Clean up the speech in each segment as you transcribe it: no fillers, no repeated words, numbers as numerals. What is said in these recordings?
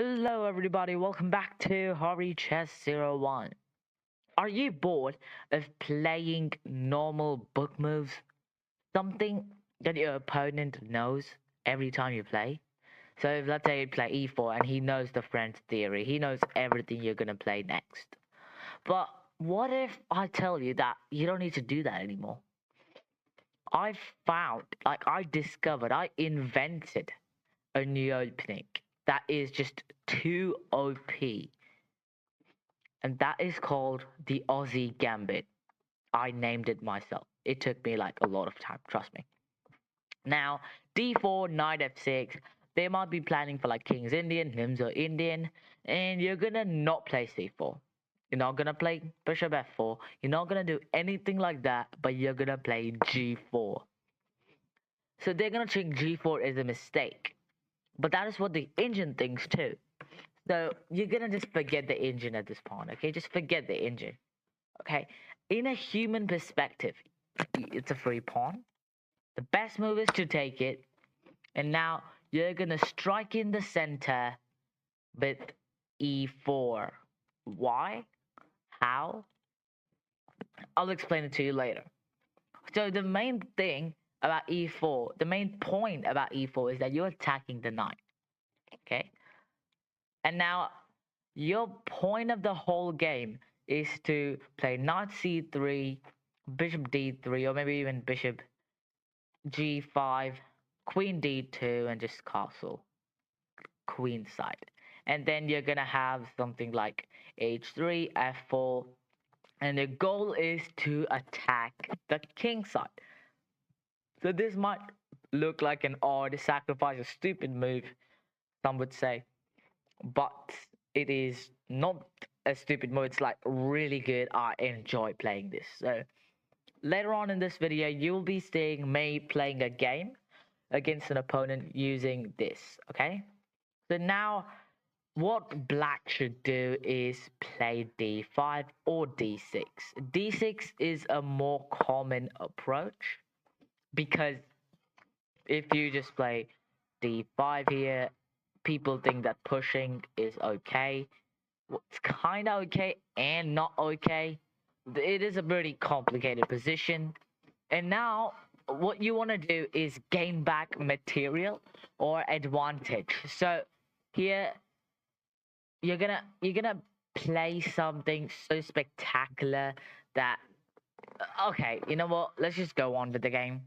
Hello everybody, welcome back to Hurry Chess 01. Are you bored of playing normal book moves? Something that your opponent knows every time you play? So if let's say you play e4 and he knows the French theory, he knows everything you're gonna play next. But what if I tell you that you don't need to do that anymore? I found, I discovered, I invented a new opening that is just too OP, and that is called the Aussie Gambit. I named it myself. It took me like a lot of time, trust me. Now, d4, knight f6, they might be planning for like king's Indian, limbs are Indian, and you're gonna not play c4. You're not gonna play bishop f4. You're not gonna do anything like that, but you're gonna play g4. So they're gonna think g4 is a mistake. But that is what the engine thinks too. So you're gonna just forget the engine at this point, okay? Just forget the engine. Okay, in a human perspective, it's a free pawn. The best move is to take it, and now you're gonna strike in the center with e4. Why? How? I'll explain it to you later. So the main thing about e4, the main point about e4 is that you're attacking the knight. Okay, and now your point of the whole game is to play knight c3, bishop d3, or maybe even bishop g5, queen d2, and just castle queen side. And then you're gonna have something like h3, f4, and the goal is to attack the king side. So this might look like an odd sacrifice, a stupid move, some would say, but it is not a stupid move. It's like really good. I enjoy playing this. So later on in this video, you'll be seeing me playing a game against an opponent using this, okay? So now what black should do is play d5 or d6. D6 is a more common approach because if you just play d5 here, people think that pushing is okay. Well, it's kind of okay and not okay. It is a pretty complicated position. And now what you want to do is gain back material or advantage. So here you're gonna play something so spectacular that okay, you know what? Let's just go on with the game.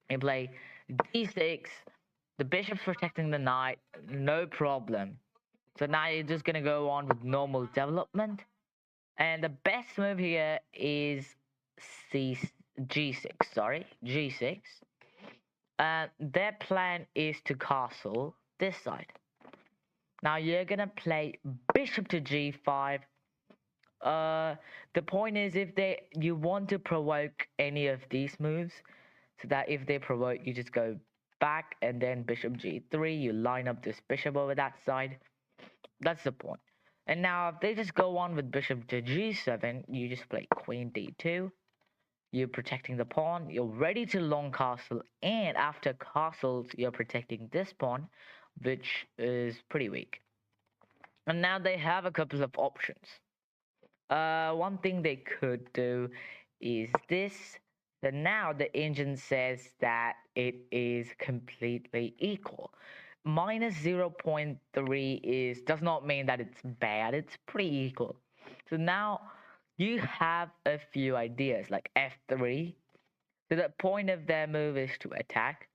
You play d6, the bishop's protecting the knight, no problem. So now you're just gonna go on with normal development. And the best move here is C G6, sorry, G6. Their plan is to castle this side. Now you're gonna play bishop to G5. The point is if you want to provoke any of these moves, so that if they provoke, you just go back and then bishop G3. You line up this bishop over that side. That's the point. And now if they just go on with bishop to g7, you just play queen d2. You're protecting the pawn. You're ready to long castle. And after castles, you're protecting this pawn, which is pretty weak. And now they have a couple of options. One thing they could do is this. So now the engine says that it is completely equal. Minus 0.3 does not mean that it's bad. It's pretty equal. So now you have a few ideas like f3. So the point of their move is to attack.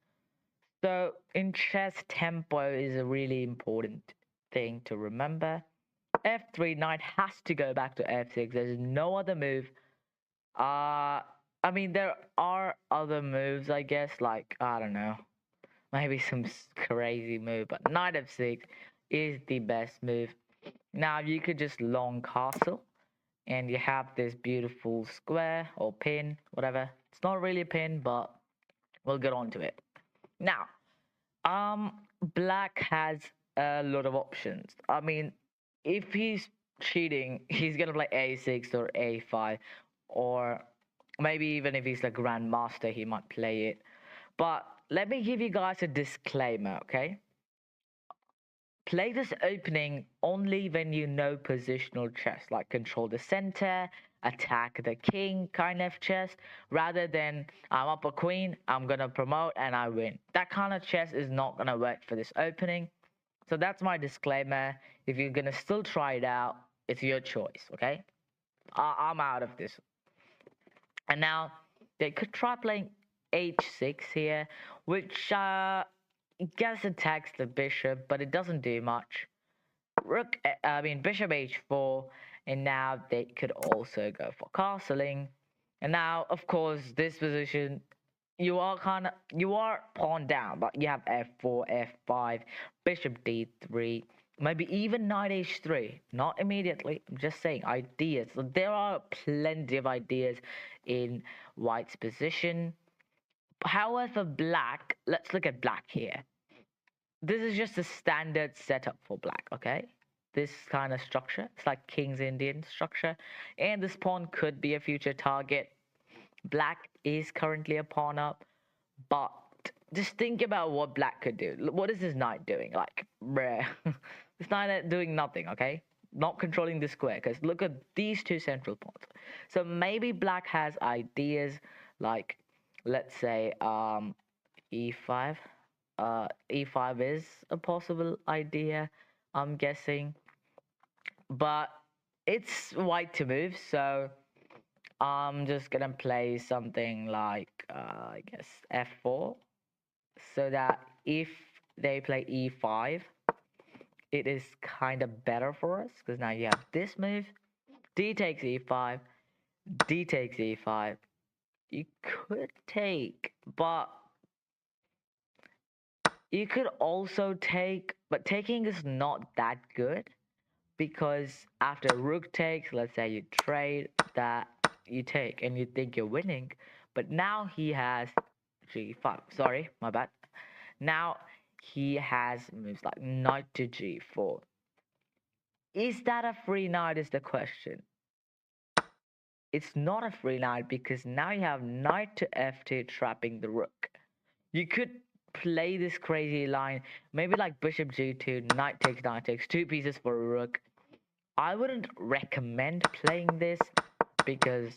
So in chess, tempo is a really important thing to remember. F3, knight has to go back to f6. There's no other move. I mean, there are other moves, I guess, like, I don't know, maybe some crazy move, but knight f6 is the best move. Now, you could just long castle, and you have this beautiful square or pin, whatever. It's not really a pin, but we'll get on to it. Now, black has a lot of options. I mean, if he's cheating, he's gonna play a6 or a5, or maybe even if he's the grandmaster, he might play it. But let me give you guys a disclaimer, okay? play this opening only when you know positional chess, like control the center, attack the king kind of chess, rather than I'm up a queen, I'm gonna promote and I win. That kind of chess is not gonna work for this opening. So that's my disclaimer. If you're gonna still try it out, it's your choice, okay? I'm out of this. And now they could try playing h6 here, which guess attacks the bishop, but it doesn't do much. Bishop h4, and now they could also go for castling. And now, of course, this position, you are pawn down, but you have f4, f5, bishop d3, maybe even knight h3. Not immediately. I'm just saying ideas. So there are plenty of ideas in white's position. However, black, let's look at black here. This is just a standard setup for black, okay? This kind of structure, it's like King's Indian structure, and this pawn could be a future target. Black is currently a pawn up, but just think about what black could do. What is this knight doing? Like, bruh, this knight doing nothing, okay? Not controlling the square, because look at these two central pawns. So maybe black has ideas like, let's say, e5. E5 is a possible idea, I'm guessing, but it's white to move, so I'm just gonna play something like I guess f4, so that if they play e5, it is kind of better for us because now you have this move, d takes e5, d takes e5. You could take, but you could also take, but taking is not that good because after rook takes, let's say you trade that, you take and you think you're winning, but now he has g5. Sorry, my bad. Now he has moves like knight to g4. Is that a free knight is the question. It's not a free knight because now you have knight to f2 trapping the rook. You could play this crazy line, maybe like bishop g2, knight takes, two pieces for a rook. I wouldn't recommend playing this because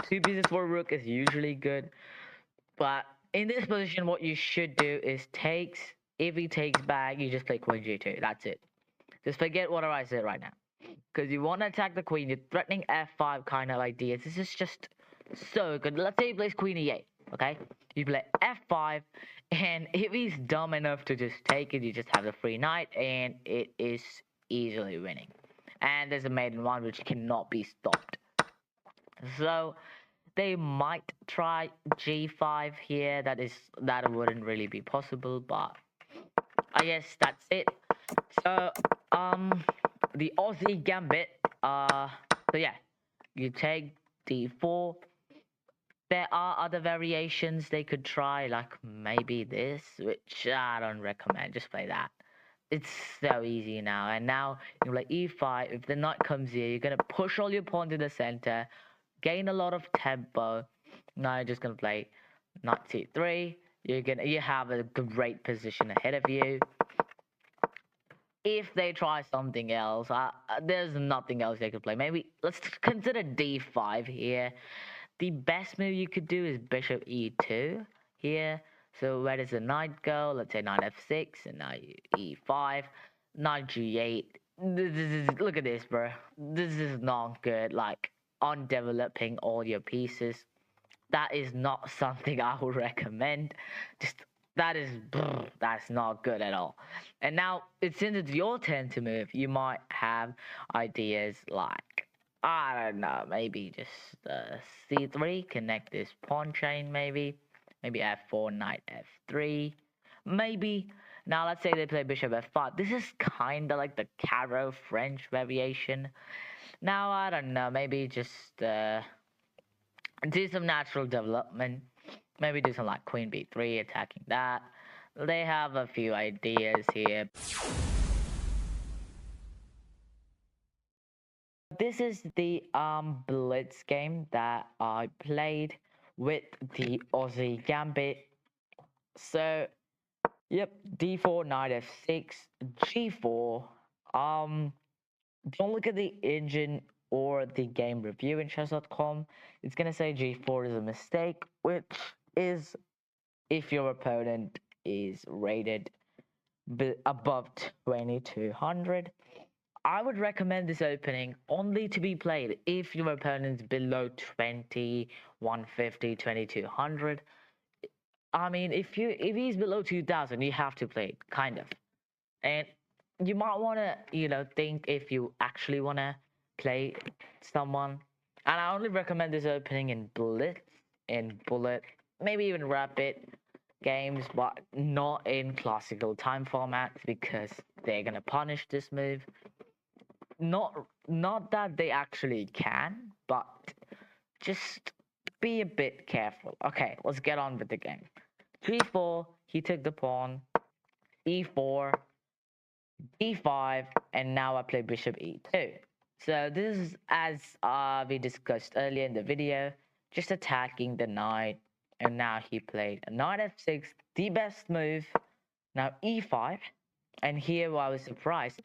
two pieces for a rook is usually good. But in this position, what you should do is takes. If he takes back, you just play queen g2. That's it. Just forget what I said right now. Because you want to attack the queen, you're threatening f5 kind of ideas. This is just so good. Let's say he plays queen e8, okay? You play f5, and if he's dumb enough to just take it, you just have the free knight, and it is easily winning. And there's a maiden one which cannot be stopped. So they might try g5 here. That wouldn't really be possible, but I guess that's it. So the Aussie gambit. So yeah, you take d4. There are other variations they could try, like maybe this, which I don't recommend. Just play that. It's so easy now. And now you're like e5. If the knight comes here, you're gonna push all your pawns to the center, gain a lot of tempo. Now you're just gonna play knight c3. You have a great position ahead of you. If they try something else, there's nothing else they could play. Maybe let's consider d5 here. The best move you could do is bishop e2 here. So where does the knight go? Let's say knight f6 and knight e5, knight g8. Look at this, bro. This is not good. Like on developing all your pieces. That is not something I would recommend. Just that's not good at all. And now, since it's your turn to move, you might have ideas like, I don't know, maybe just c3, connect this pawn chain, maybe f4, knight f3, maybe. Now let's say they play bishop f5. This is kind of like the Caro French variation. Now I don't know, maybe just do some natural development. Maybe do some like queen b3, attacking that. They have a few ideas here. This is the blitz game that I played with the Aussie Gambit. So Yep, d4, knight f6, g4. Um, don't look at the engine or the game review in chess.com. It's gonna say g4 is a mistake, which is if your opponent is rated above 2200. I would recommend this opening only to be played if your opponent's below 20, 150, 2200. I mean, if he's below 2000, you have to play it, kind of. And you might want to, think if you actually want to play someone. And I only recommend this opening in blitz, in bullet, maybe even rapid games, but not in classical time formats because they're gonna punish this move. Not that they actually can, but just be a bit careful. Okay, let's get on with the game. G4, he took the pawn. E4, D5, and now I play bishop E2. So this is as we discussed earlier in the video, just attacking the knight, and now he played knight f6, the best move. Now E5, and here I was surprised.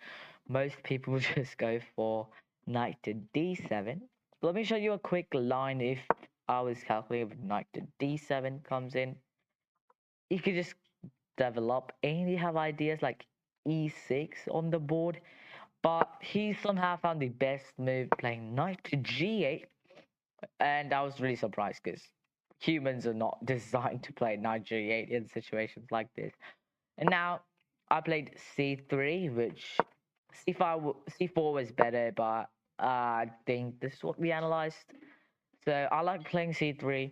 Most people just go for knight to D7. Let me show you a quick line if I was calculating if knight to D7 comes in. You could just develop and you have ideas like E6 on the board, but he somehow found the best move playing knight to G8, and I was really surprised because humans are not designed to play knight G8 in situations like this. And now I played C3, which C4 was better, but I think this is what we analyzed. So I like playing C3,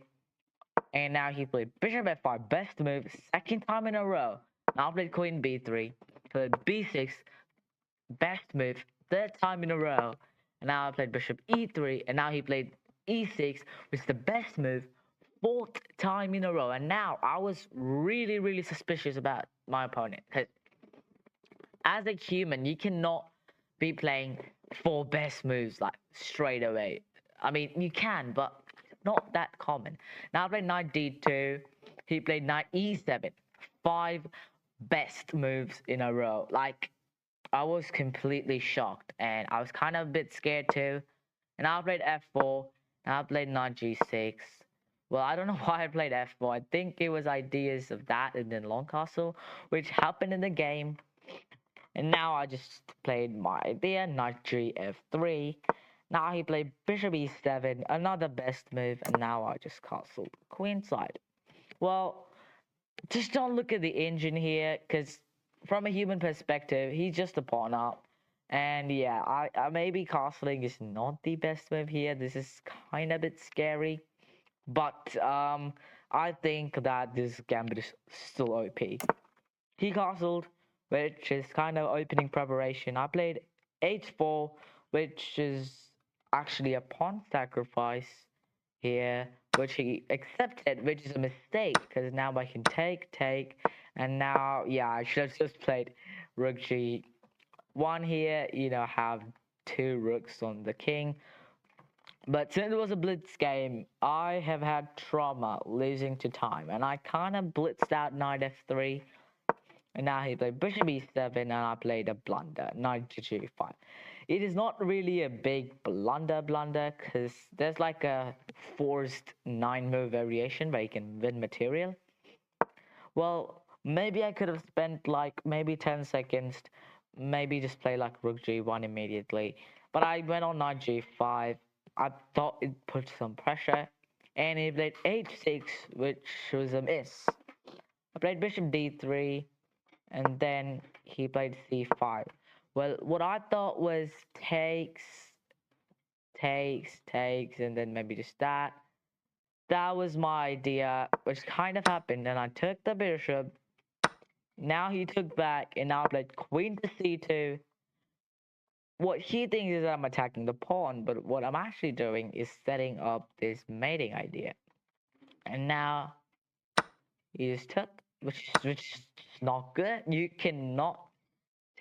and now he played bishop f5, best move, second time in a row. Now I played queen b3, played b6, best move, third time in a row. And now I played bishop e3, and now he played e6, which is the best move, fourth time in a row. And now I was really, really suspicious about my opponent because as a human, you cannot be playing four best moves like straight away. I mean, you can, but not that common. Now I played knight d2. He played knight e7. Five best moves in a row. Like, I was completely shocked, and I was kind of a bit scared too. And I played f4. And I played knight g6. Well, I don't know why I played f4. I think it was ideas of that and then long castle, which happened in the game. And now I just played my idea, knight g f3. Now he played bishop e7, another best move, and now I just castled queenside. Well, just don't look at the engine here, because from a human perspective, he's just a pawn up. And yeah, I maybe castling is not the best move here. This is kind of a bit scary. But I think that this gambit is still OP. He castled, which is kind of opening preparation. I played h4, which is actually a pawn sacrifice here, which he accepted, which is a mistake because now I can take, and now, yeah, I should have just played rook g1 here, have two rooks on the king. But since it was a blitz game, I have had trauma losing to time, and I kind of blitzed out knight f3. And now he played bishop e7, and I played a blunder, knight to g5. It is not really a big blunder, because there's like a forced 9-move variation where you can win material. Well, maybe I could have spent like maybe 10 seconds, maybe just play like rook g1 immediately. But I went on knight g5. I thought it put some pressure, and he played h6, which was a miss. I played bishop d3, and then he played c5. Well, what I thought was takes, and then maybe just that. That was my idea, which kind of happened, and I took the bishop. Now he took back, and now I played queen to c2. What he thinks is that I'm attacking the pawn, but what I'm actually doing is setting up this mating idea. And now he just took, which is not good. You cannot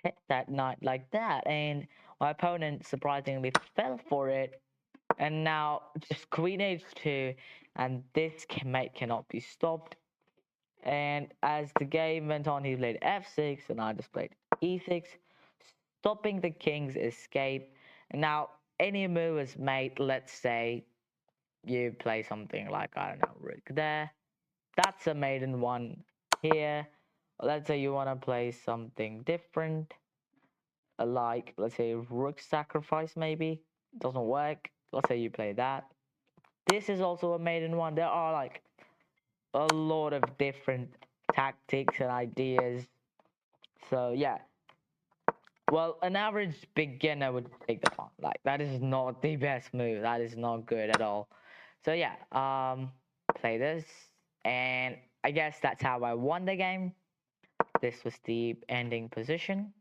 hit that knight like that, and my opponent surprisingly fell for it. And now just queen h2, and this mate cannot be stopped. And as the game went on, he played f6, and I just played e6, stopping the king's escape. And now any move is made. Let's say you play something like, I don't know, rook there. That's a maiden one here. Let's say you want to play something different, like, let's say, rook sacrifice maybe. Doesn't work. Let's say you play that. This is also a maiden one. There are like a lot of different tactics and ideas. So yeah, well, an average beginner would take the pawn. Like, that is not the best move. That is not good at all. So yeah, play this, and I guess that's how I won the game. This was the ending position.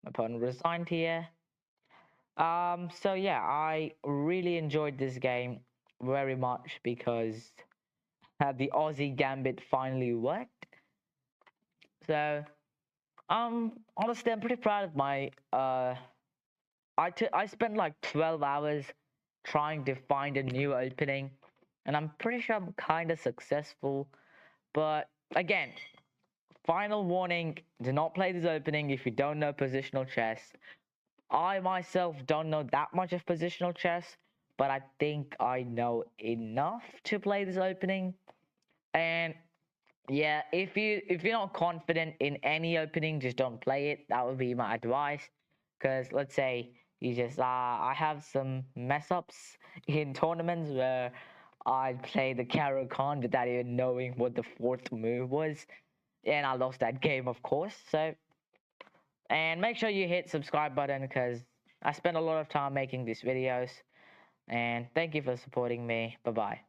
My opponent resigned here. So yeah, I really enjoyed this game very much because the Aussie Gambit finally worked. So honestly, I'm pretty proud of my I spent like 12 hours trying to find a new opening, and I'm pretty sure I'm kind of successful. But again, final warning: do not play this opening if you don't know positional chess. I myself don't know that much of positional chess, but I think I know enough to play this opening. And yeah, if you're not confident in any opening, just don't play it. That would be my advice. Because let's say you just I have some mess ups in tournaments where I play the Caro Khan without even knowing what the fourth move was, and I lost that game, of course. So, and make sure you hit subscribe button because I spend a lot of time making these videos. And thank you for supporting me. Bye bye.